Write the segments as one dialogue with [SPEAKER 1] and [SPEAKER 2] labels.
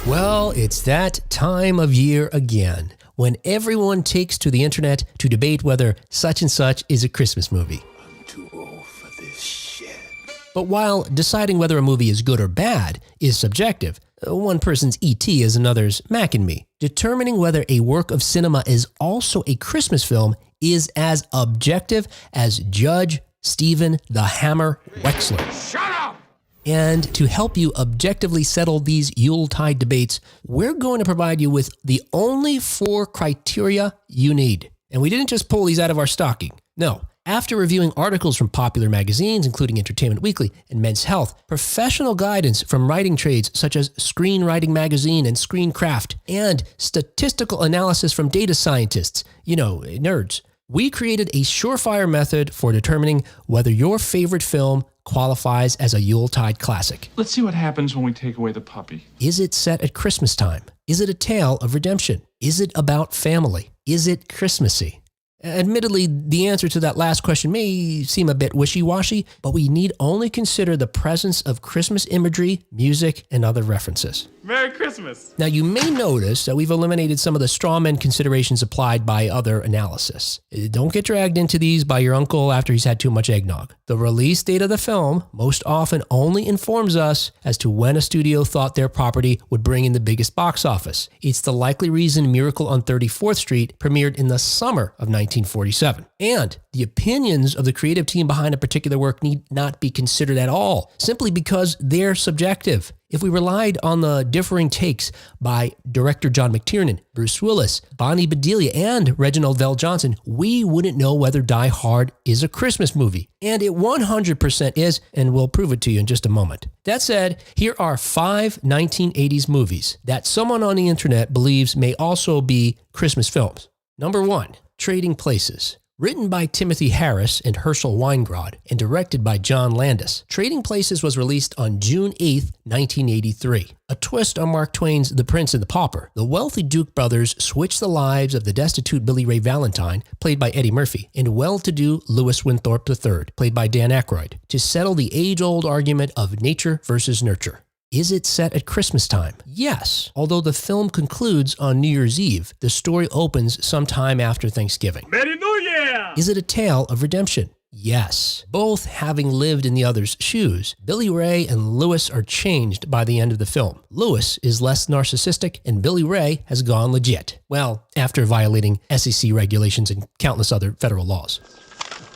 [SPEAKER 1] Well, it's that time of year again, when everyone takes to the internet to debate whether such and such is a Christmas movie.
[SPEAKER 2] I'm too old for this shit.
[SPEAKER 1] But while deciding whether a movie is good or bad is subjective, one person's E.T. is another's Mac and Me, determining whether a work of cinema is also a Christmas film is as objective as Judge Stephen the Hammer Wexler.
[SPEAKER 2] Shut up!
[SPEAKER 1] And to help you objectively settle these Yuletide debates, we're going to provide you with the only 4 criteria you need. And we didn't just pull these out of our stocking. No. After reviewing articles from popular magazines, including Entertainment Weekly and Men's Health, professional guidance from writing trades such as Screenwriting Magazine and Screencraft, and statistical analysis from data scientists, nerds, we created a surefire method for determining whether your favorite film qualifies as a Yuletide classic.
[SPEAKER 3] Let's see what happens when we take away the puppy.
[SPEAKER 1] Is it set at Christmas time? Is it a tale of redemption? Is it about family? Is it Christmassy? Admittedly, the answer to that last question may seem a bit wishy-washy, but we need only consider the presence of Christmas imagery, music, and other references.
[SPEAKER 3] Merry Christmas!
[SPEAKER 1] Now, you may notice that we've eliminated some of the strawman considerations applied by other analysis. Don't get dragged into these by your uncle after he's had too much eggnog. The release date of the film most often only informs us as to when a studio thought their property would bring in the biggest box office. It's the likely reason Miracle on 34th Street premiered in the summer of 1947. And the opinions of the creative team behind a particular work need not be considered at all, simply because they're subjective. If we relied on the differing takes by director John McTiernan, Bruce Willis, Bonnie Bedelia, and Reginald VelJohnson, we wouldn't know whether Die Hard is a Christmas movie. And it 100% is, and we'll prove it to you in just a moment. That said, here are 5 1980s movies that someone on the internet believes may also be Christmas films. Number 1, Trading Places. Written by Timothy Harris and Herschel Weingrod and directed by John Landis, Trading Places was released on June 8, 1983. A twist on Mark Twain's The Prince and the Pauper, the wealthy Duke brothers switch the lives of the destitute Billy Ray Valentine, played by Eddie Murphy, and well-to-do Louis Winthrop III, played by Dan Aykroyd, to settle the age-old argument of nature versus nurture. Is it set at Christmas time? Yes. Although the film concludes on New Year's Eve, the story opens sometime after Thanksgiving.
[SPEAKER 3] Merry New Year!
[SPEAKER 1] Is it a tale of redemption? Yes. Both having lived in the other's shoes, Billy Ray and Louis are changed by the end of the film. Louis is less narcissistic and Billy Ray has gone legit. Well, after violating SEC regulations and countless other federal laws.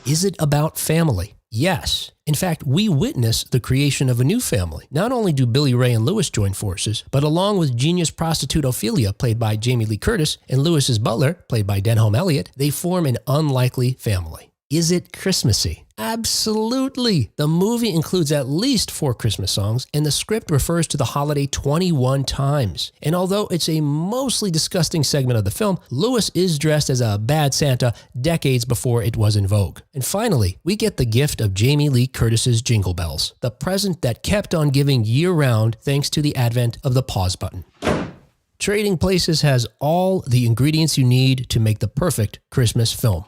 [SPEAKER 1] Is it about family? Yes. In fact, we witness the creation of a new family. Not only do Billy Ray and Louis join forces, but along with genius prostitute Ophelia, played by Jamie Lee Curtis, and Louis's butler, played by Denholm Elliott, they form an unlikely family. Is it Christmassy? Absolutely. The movie includes at least 4 Christmas songs, and the script refers to the holiday 21 times. And although it's a mostly disgusting segment of the film, Louis is dressed as a bad Santa decades before it was in vogue. And finally, we get the gift of Jamie Lee Curtis's Jingle Bells, the present that kept on giving year-round thanks to the advent of the pause button. Trading Places has all the ingredients you need to make the perfect Christmas film.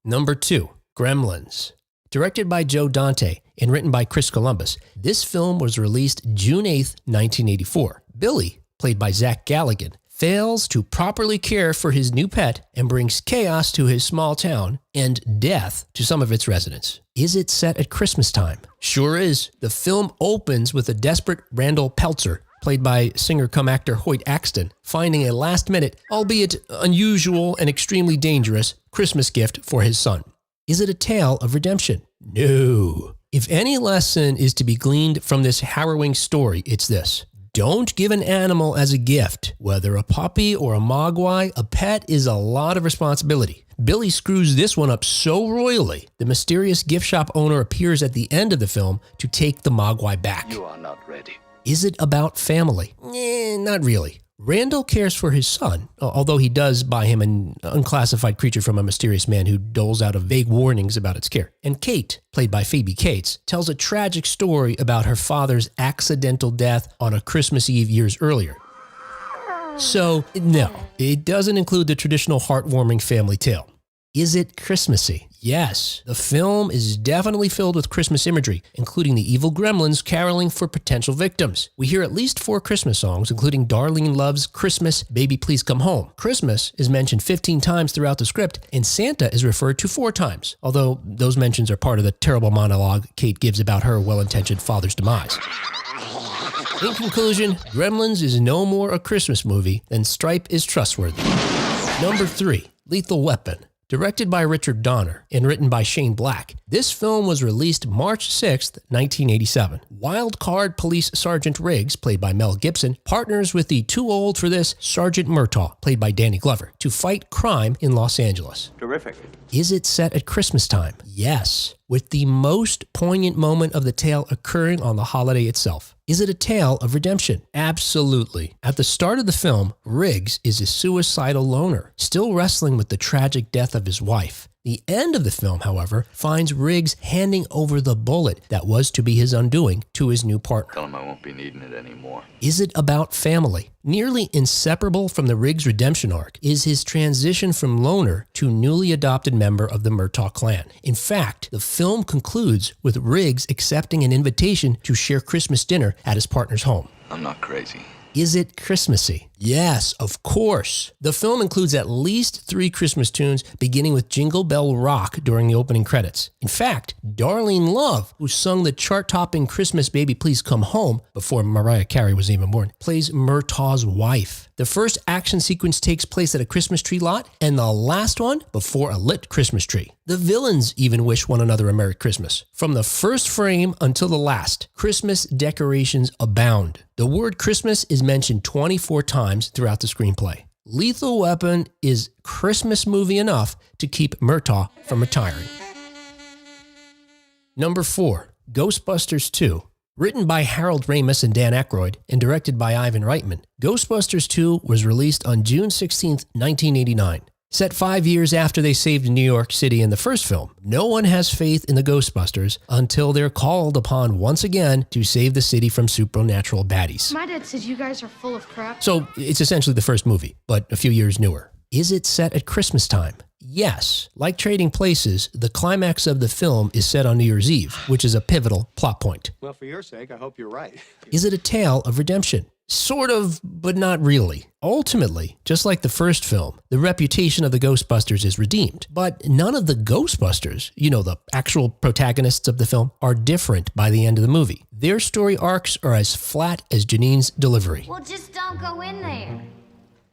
[SPEAKER 1] Number 2. Gremlins. Directed by Joe Dante and written by Chris Columbus, this film was released June 8, 1984. Billy, played by Zach Galligan, fails to properly care for his new pet and brings chaos to his small town and death to some of its residents. Is it set at Christmas time? Sure is. The film opens with a desperate Randall Peltzer, played by singer-cum-actor Hoyt Axton, finding a last-minute, albeit unusual and extremely dangerous, Christmas gift for his son. Is it a tale of redemption? No. If any lesson is to be gleaned from this harrowing story, it's this. Don't give an animal as a gift. Whether a puppy or a mogwai, a pet is a lot of responsibility. Billy screws this one up so royally, the mysterious gift shop owner appears at the end of the film to take the mogwai back.
[SPEAKER 2] You are not ready.
[SPEAKER 1] Is it about family? Not really. Randall cares for his son, although he does buy him an unclassified creature from a mysterious man who doles out vague warnings about its care. And Kate, played by Phoebe Cates, tells a tragic story about her father's accidental death on a Christmas Eve years earlier. So, no, it doesn't include the traditional heartwarming family tale. Is it Christmassy? Yes, the film is definitely filled with Christmas imagery, including the evil gremlins caroling for potential victims. We hear at least 4 Christmas songs, including Darlene Love's Christmas, Baby Please Come Home. Christmas is mentioned 15 times throughout the script, and Santa is referred to 4 times, although those mentions are part of the terrible monologue Kate gives about her well-intentioned father's demise. In conclusion, Gremlins is no more a Christmas movie than Stripe is trustworthy. Number 3, Lethal Weapon. Directed by Richard Donner and written by Shane Black, this film was released March 6, 1987. Wild card police Sergeant Riggs, played by Mel Gibson, partners with the too old for this Sergeant Murtaugh, played by Danny Glover, to fight crime in Los Angeles.
[SPEAKER 2] Terrific.
[SPEAKER 1] Is it set at Christmas time? Yes, with the most poignant moment of the tale occurring on the holiday itself. Is it a tale of redemption? Absolutely. At the start of the film, Riggs is a suicidal loner, still wrestling with the tragic death of his wife. The end of the film, however, finds Riggs handing over the bullet that was to be his undoing to his new partner.
[SPEAKER 2] Tell him I won't be needing it anymore.
[SPEAKER 1] Is it about family? Nearly inseparable from the Riggs redemption arc is his transition from loner to newly adopted member of the Murtaugh clan. In fact, the film concludes with Riggs accepting an invitation to share Christmas dinner at his partner's home.
[SPEAKER 2] I'm not crazy.
[SPEAKER 1] Is it Christmassy? Yes, of course. The film includes at least 3 Christmas tunes, beginning with Jingle Bell Rock during the opening credits. In fact, Darlene Love, who sung the chart-topping Christmas Baby Please Come Home before Mariah Carey was even born, plays Murtaugh's wife. The first action sequence takes place at a Christmas tree lot, and the last one before a lit Christmas tree. The villains even wish one another a Merry Christmas. From the first frame until the last, Christmas decorations abound. The word Christmas is mentioned 24 times throughout the screenplay. Lethal Weapon is Christmas movie enough to keep Murtaugh from retiring. Number 4, Ghostbusters 2. Written by Harold Ramis and Dan Aykroyd and directed by Ivan Reitman, Ghostbusters 2 was released on June 16, 1989. Set 5 years after they saved New York City in the first film, no one has faith in the Ghostbusters until they're called upon once again to save the city from supernatural baddies.
[SPEAKER 4] My dad says you guys are full of crap.
[SPEAKER 1] So it's essentially the first movie, but a few years newer. Is it set at Christmas time? Yes. Like Trading Places, the climax of the film is set on New Year's Eve, which is a pivotal plot point.
[SPEAKER 5] Well, for your sake, I hope you're right.
[SPEAKER 1] Is it a tale of redemption? Sort of, but not really. Ultimately, just like the first film, the reputation of the Ghostbusters is redeemed. But none of the Ghostbusters, the actual protagonists of the film, are different by the end of the movie. Their story arcs are as flat as Janine's delivery.
[SPEAKER 4] Well, just don't go in there.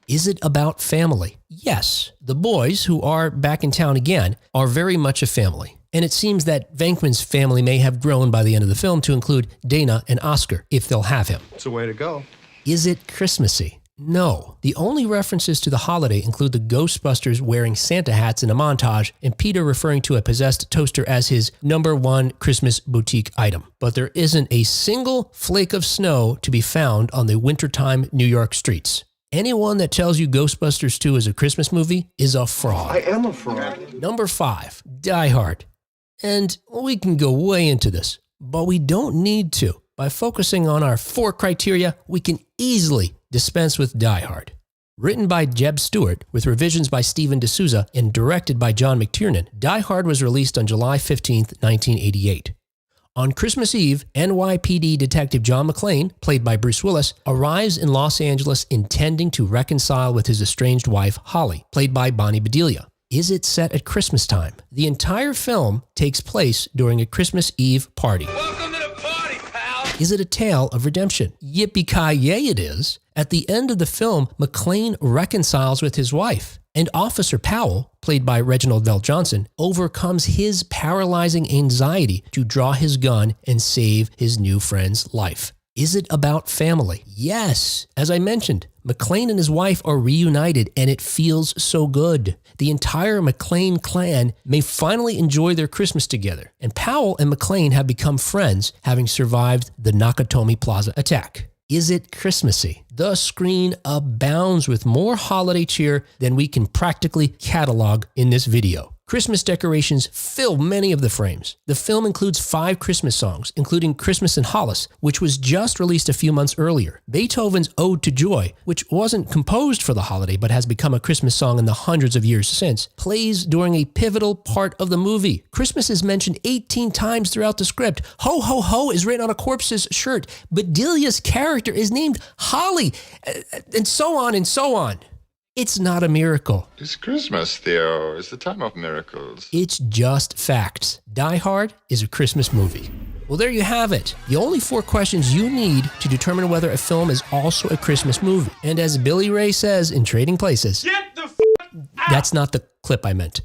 [SPEAKER 1] Is it about family? Yes. The boys, who are back in town again, are very much a family. And it seems that Venkman's family may have grown by the end of the film to include Dana and Oscar, if they'll have him.
[SPEAKER 5] It's a way to go.
[SPEAKER 1] Is it Christmassy? No. The only references to the holiday include the Ghostbusters wearing Santa hats in a montage and Peter referring to a possessed toaster as his #1 Christmas boutique item. But there isn't a single flake of snow to be found on the wintertime New York streets. Anyone that tells you Ghostbusters 2 is a Christmas movie is a fraud.
[SPEAKER 5] I am a fraud.
[SPEAKER 1] Number 5, Die Hard. And we can go way into this, but we don't need to. By focusing on our 4 criteria, we can easily dispense with Die Hard. Written by Jeb Stewart, with revisions by Steven D'Souza and directed by John McTiernan, Die Hard was released on July 15, 1988. On Christmas Eve, NYPD Detective John McClane, played by Bruce Willis, arrives in Los Angeles intending to reconcile with his estranged wife, Holly, played by Bonnie Bedelia. Is it set at Christmas time? The entire film takes place during a Christmas Eve party.
[SPEAKER 2] Welcome to the party, pal!
[SPEAKER 1] Is it a tale of redemption? Yippee-ki-yay it is. At the end of the film, McClane reconciles with his wife, and Officer Powell, played by Reginald Vell Johnson, overcomes his paralyzing anxiety to draw his gun and save his new friend's life. Is it about family? Yes. As I mentioned, McClane and his wife are reunited and it feels so good. The entire McClane clan may finally enjoy their Christmas together, and Powell and McClane have become friends, having survived the Nakatomi Plaza attack. Is it Christmassy? The screen abounds with more holiday cheer than we can practically catalog in this video. Christmas decorations fill many of the frames. The film includes 5 Christmas songs, including Christmas in Hollis, which was just released a few months earlier. Beethoven's Ode to Joy, which wasn't composed for the holiday but has become a Christmas song in the hundreds of years since, plays during a pivotal part of the movie. Christmas is mentioned 18 times throughout the script. Ho, ho, ho is written on a corpse's shirt. Bedelia's character is named Holly, and so on and so on. It's not a miracle.
[SPEAKER 6] It's Christmas, Theo. It's the time of miracles.
[SPEAKER 1] It's just facts. Die Hard is a Christmas movie. Well, there you have it. The only 4 questions you need to determine whether a film is also a Christmas movie. And as Billy Ray says in Trading Places,
[SPEAKER 3] Get the f*** out!
[SPEAKER 1] that's not the clip I meant.